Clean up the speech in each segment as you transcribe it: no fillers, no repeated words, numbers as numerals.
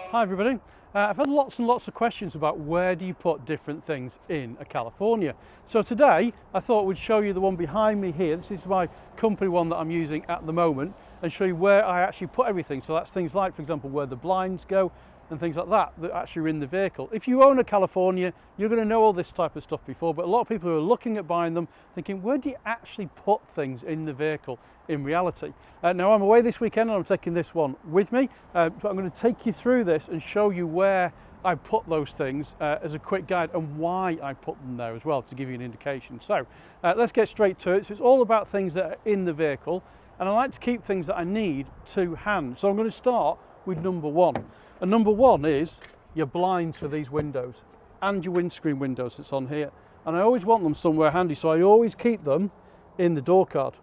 Hi everybody, I've had lots and lots of questions about where do you put different things in a California. So today I thought we'd show you the one behind me here. This is my company one that I'm using at the moment, and show you where I actually put everything. So that's things like, for example, where the blinds go and things like that that actually are in the vehicle. If you own a California, you're going to know all this type of stuff before, but a lot of people who are looking at buying them thinking, where do you actually put things in the vehicle in reality? Now I'm away this weekend and I'm taking this one with me, so I'm going to take you through this and show you where I put those things as a quick guide, and why I put them there as well, to give you an indication. So let's get straight to it. So it's all about things that are in the vehicle, and I like to keep things that I need to hand. So I'm going to start with number one. And number one is your blinds for these windows and your windscreen windows that's on here. And I always want them somewhere handy, so I always keep them in the door card.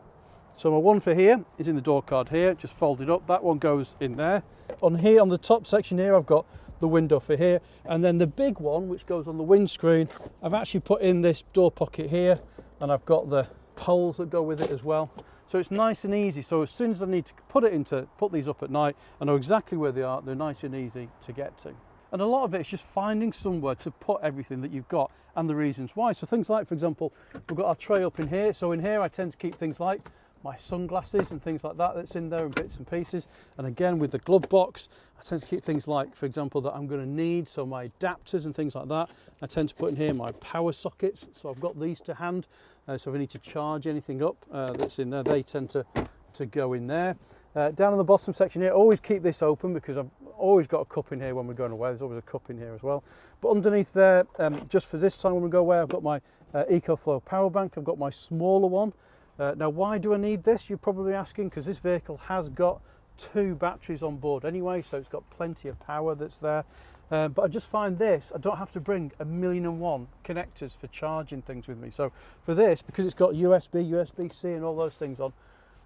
So my one for here is in the door card here, just folded up. That one goes in there. On here, on the top section here, I've got the window for here. And then the big one, which goes on the windscreen, I've actually put in this door pocket here, and I've got the poles that go with it as well. So it's nice and easy. So as soon as I need to put these up at night, I know exactly where they are. They're nice and easy to get to. And a lot of it is just finding somewhere to put everything that you've got and the reasons why. So things like, for example, we've got our tray up in here. So in here, I tend to keep things like my sunglasses and things like that that's in there, and bits and pieces. And again, with the glove box, I tend to keep things like, for example, that I'm going to need, so my adapters and things like that. I tend to put in here my power sockets, so I've got these to hand. So if I need to charge anything up that's in there, they tend to go in there. Down on the bottom section here, always keep this open because I've always got a cup in here when we're going away. There's always a cup in here as well. But underneath there, just for this time when we go away, I've got my EcoFlow power bank. I've got my smaller one. Now, why do I need this? You're probably asking, because this vehicle has got 2 batteries on board anyway, so it's got plenty of power that's there. But I just find this, I don't have to bring 1,000,001 connectors for charging things with me. So for this, because it's got USB, USB-C and all those things on,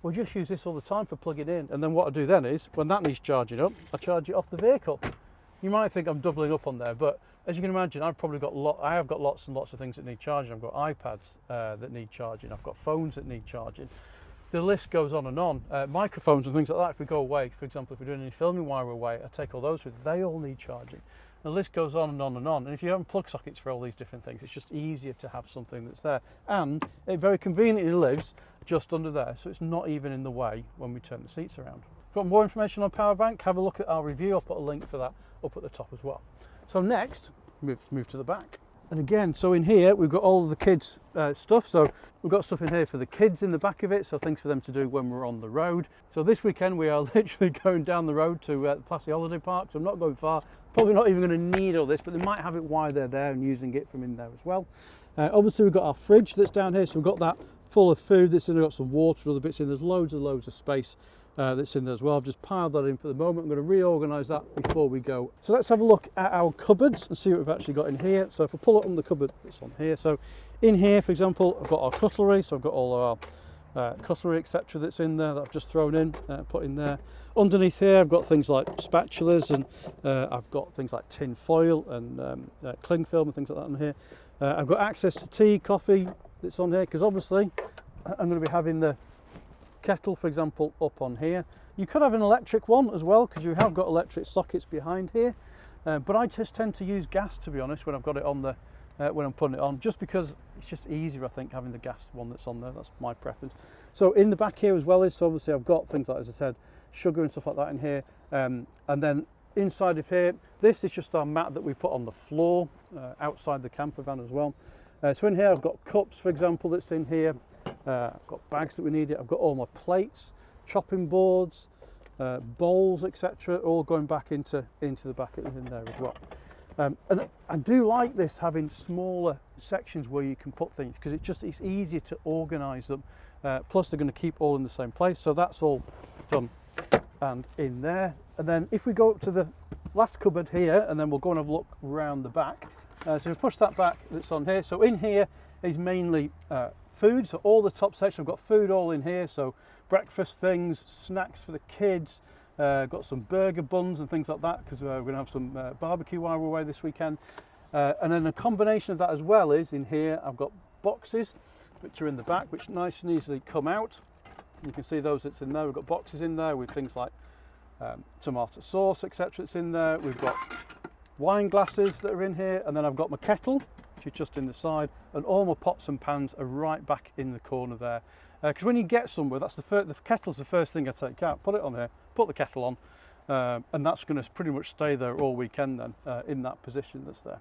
we'll just use this all the time for plugging in. And then what I do then is, when that needs charging up, I charge it off the vehicle. You might think I'm doubling up on there, but as you can imagine, I have got lots and lots of things that need charging. I've got iPads that need charging. I've got phones that need charging. The list goes on and on. Microphones and things like that. If we go away, for example, if we're doing any filming while we're away, I take all those with. They all need charging. The list goes on and on and on. And if you have plug sockets for all these different things, it's just easier to have something that's there. And it very conveniently lives just under there, so it's not even in the way when we turn the seats around. If you want more information on power bank, have a look at our review. I'll put a link for that up at the top as well. So next, move to the back. And again, so in here we've got all of the kids stuff. So we've got stuff in here for the kids in the back of it, so things for them to do when we're on the road. So this weekend we are literally going down the road to the Plassey Holiday Park, so I'm not going far. Probably not even going to need all this, but they might have it while they're there and using it from in there as well. Obviously we've got our fridge that's down here, so we've got that full of food that's in there. We've got some water, other bits in. There's loads of space that's in there as well. I've just piled that in for the moment. I'm going to reorganise that before we go. So let's have a look at our cupboards and see what we've actually got in here. So if I pull up on the cupboard that's on here, so in here, for example, I've got our cutlery. So I've got all our cutlery, etc. that's in there that I've just thrown in, put in there. Underneath here, I've got things like spatulas, and I've got things like tin foil and cling film and things like that in here. I've got access to tea, coffee that's on here, because obviously I'm going to be having the kettle, for example, up on here. You could have an electric one as well, because you have got electric sockets behind here, but I just tend to use gas, to be honest, when I've got it on the when I'm putting it on, just because it's just easier, I think, having the gas one that's on there. That's my preference. So in the back here as well is, so obviously I've got things like, as I said, sugar and stuff like that in here, and then inside of here, this is just our mat that we put on the floor outside the camper van as well. So in here I've got cups, for example, that's in here. I've got bags that we need. I've got all my plates, chopping boards, bowls, etc., all going back into the back in there as well. And I do like this, having smaller sections where you can put things, because it's easier to organise them. Plus they're going to keep all in the same place, so that's all done and in there. And then if we go up to the last cupboard here, and then we'll go and have a look around the back. So we push that back, that's on here. So in here is mainly food, so all the top section, I've got food all in here, so breakfast things, snacks for the kids, got some burger buns and things like that, because we're going to have some barbecue while we're away this weekend. And then a combination of that as well is in here I've got boxes which are in the back, which nice and easily come out. You can see those that's in there. We've got boxes in there with things like tomato sauce, etc. that's in there. We've got wine glasses that are in here, and then I've got my kettle, which is just in the side, and all my pots and pans are right back in the corner there. Because when you get somewhere, that's the kettle's the first thing I take out. Put it on here, put the kettle on, and that's going to pretty much stay there all weekend then, in that position that's there.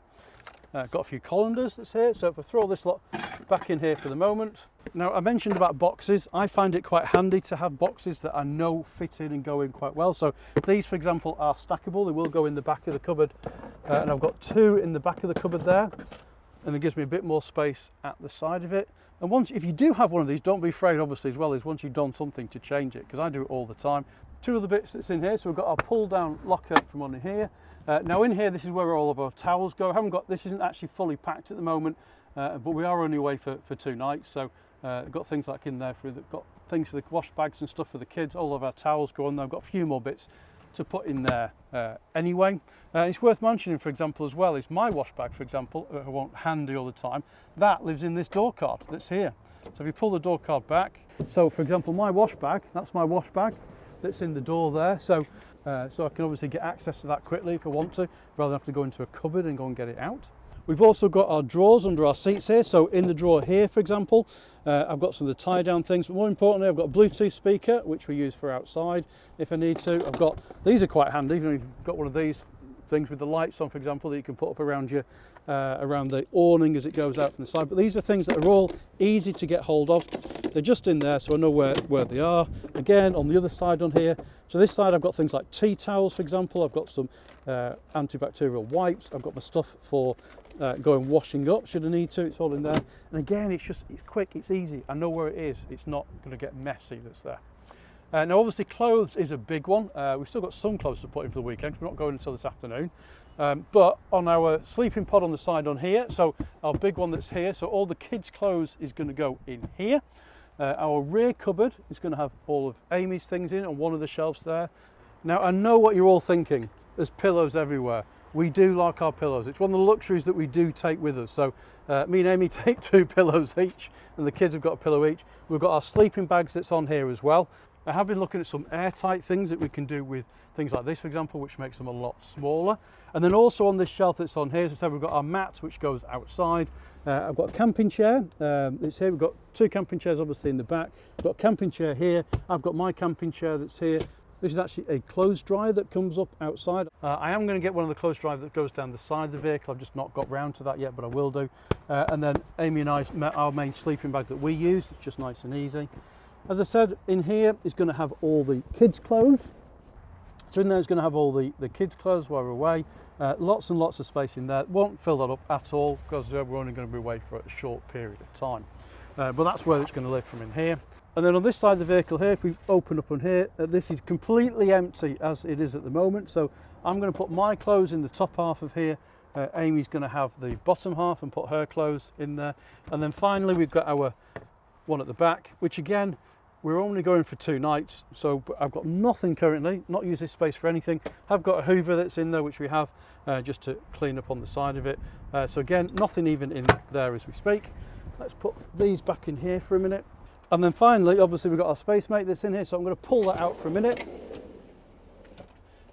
Got a few colanders that's here, so if I throw this lot back in here for the moment. Now, I mentioned about boxes. I find it quite handy to have boxes that I know fit in and go in quite well. So these, for example, are stackable. They will go in the back of the cupboard, and I've got two in the back of the cupboard there, and it gives me a bit more space at the side of it. And once, if you do have one of these, don't be afraid, obviously, as well, is once you've done something to change it, because I do it all the time. Two other bits that's in here. So we've got our pull down locker from under here. Now in here, this is where all of our towels go. This isn't actually fully packed at the moment, but we are only away for 2 nights. So I've got things like in there got things for the wash bags and stuff for the kids. All of our towels go on there. I've got a few more bits to put in there anyway. It's worth mentioning, for example, as well, is my wash bag, for example, I want handy all the time. That lives in this door card that's here. So if you pull the door card back, so for example, my wash bag, that's my wash bag that's in the door there. So I can obviously get access to that quickly if I want to, rather than have to go into a cupboard and go and get it out. We've also got our drawers under our seats here. So in the drawer here, for example, I've got some of the tie down things, but more importantly, I've got a Bluetooth speaker, which we use for outside if I need to. These are quite handy. You've got one of these things with the lights on, for example, that you can put up around your around the awning as it goes out from the side. But these are things that are all easy to get hold of. They're just in there, so I know where they are. Again, on the other side on here, so this side I've got things like tea towels, for example. I've got some antibacterial wipes. I've got my stuff for going washing up should I need to. It's all in there. And again, it's quick, it's easy. I know where it is. It's not going to get messy that's there. Now obviously clothes is a big one. We've still got some clothes to put in for the weekend. We're not going until this afternoon. But on our sleeping pod on the side on here, so our big one that's here, so all the kids' clothes is going to go in here. Our rear cupboard is going to have all of Amy's things in on one of the shelves there. Now I know what you're all thinking. There's pillows everywhere. We do like our pillows. It's one of the luxuries that we do take with us. So me and Amy take 2 pillows each, and the kids have got a pillow each. We've got our sleeping bags that's on here as well. I have been looking at some airtight things that we can do with things like this, for example, which makes them a lot smaller. And then also on this shelf that's on here, as I said, we've got our mat, which goes outside. I've got a camping chair. It's here. We've got 2 camping chairs, obviously, in the back. We've got a camping chair here. I've got my camping chair that's here. This is actually a clothes dryer that comes up outside. I am going to get one of the clothes dryers that goes down the side of the vehicle. I've just not got round to that yet, but I will do. And then Amy and I, our main sleeping bag that we use, it's just nice and easy. As I said, in here is going to have all the kids' clothes. So in there is going to have all the kids' clothes while we're away. Lots and lots of space in there. Won't fill that up at all because we're only going to be away for a short period of time. But that's where it's going to live from in here. And then on this side of the vehicle here, if we open up on here, this is completely empty as it is at the moment. So I'm going to put my clothes in the top half of here. Amy's going to have the bottom half and put her clothes in there. And then finally, we've got our one at the back, which again, we're only going for 2 nights. So I've got nothing currently, not use this space for anything. I've got a Hoover that's in there, which we have just to clean up on the side of it. So again, nothing even in there as we speak. Let's put these back in here for a minute. And then finally, obviously we've got our space mate that's in here, so I'm going to pull that out for a minute.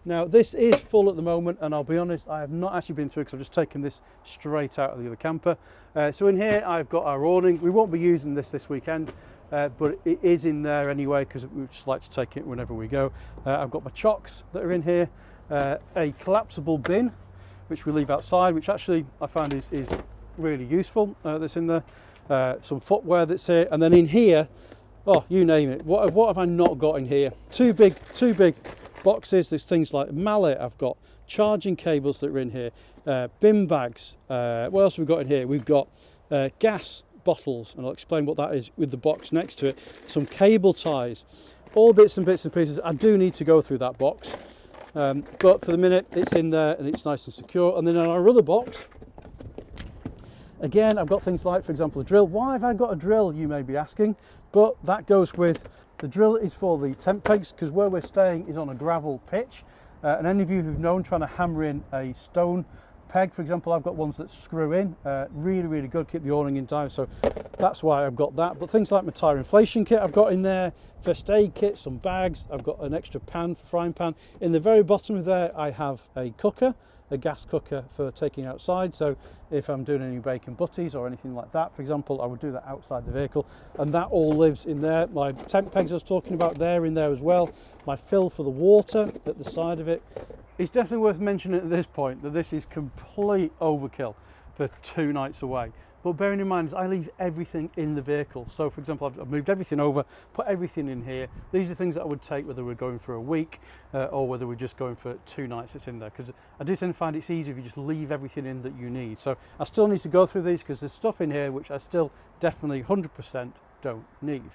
Now this is full at the moment, and I'll be honest, I have not actually been through because I've just taken this straight out of the other camper. So in here I've got our awning. We won't be using this weekend, but it is in there anyway because we just like to take it whenever we go. I've got my chocks that are in here, a collapsible bin which we leave outside, which actually I found is really useful, that's in there. Some footwear that's here, and then in here, oh, you name it. What have I not got in here? Two big boxes. There's things like mallet. I've got charging cables that are in here, bin bags. What else have we got in here? We've got gas bottles, and I'll explain what that is with the box next to it. Some cable ties, all bits and pieces. I do need to go through that box, but for the minute it's in there and it's nice and secure. And then in our other box, again, I've got things like, for example, a drill. Why have I got a drill, you may be asking? But that goes with, the drill is for the tent pegs, because where we're staying is on a gravel pitch. And any of you who've known trying to hammer in a stone peg, for example, I've got ones that screw in, really, really good, keep the awning in time, so that's why I've got that. But things like my tyre inflation kit I've got in there, first aid kit, some bags, I've got an extra pan, frying pan. In the very bottom of there I have a cooker, a gas cooker for taking outside, so if I'm doing any bacon butties or anything like that, for example, I would do that outside the vehicle, and that all lives in there. My tent pegs I was talking about, they're in there as well. My fill for the water at the side of it. It's definitely worth mentioning at this point that this is complete overkill for 2 nights away. But bearing in mind, I leave everything in the vehicle. So for example, I've moved everything over, put everything in here. These are things that I would take whether we're going for a week or whether we're just going for 2 nights it's in there. Because I do tend to find it's easier if you just leave everything in that you need. So I still need to go through these because there's stuff in here which I still definitely 100% don't need.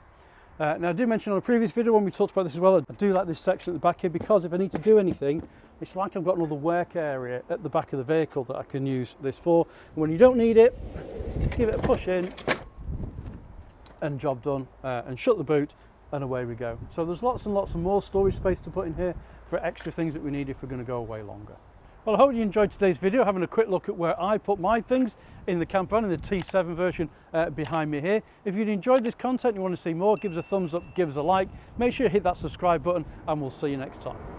Now I did mention on a previous video when we talked about this as well, I do like this section at the back here because if I need to do anything, it's like I've got another work area at the back of the vehicle that I can use this for. And when you don't need it, give it a push in and job done, and shut the boot and away we go. So there's lots and lots of more storage space to put in here for extra things that we need if we're going to go away longer. Well, I hope you enjoyed today's video, having a quick look at where I put my things in the campervan, in the T7 version behind me here. If you've enjoyed this content and you want to see more, give us a thumbs up, give us a like. Make sure you hit that subscribe button, and we'll see you next time.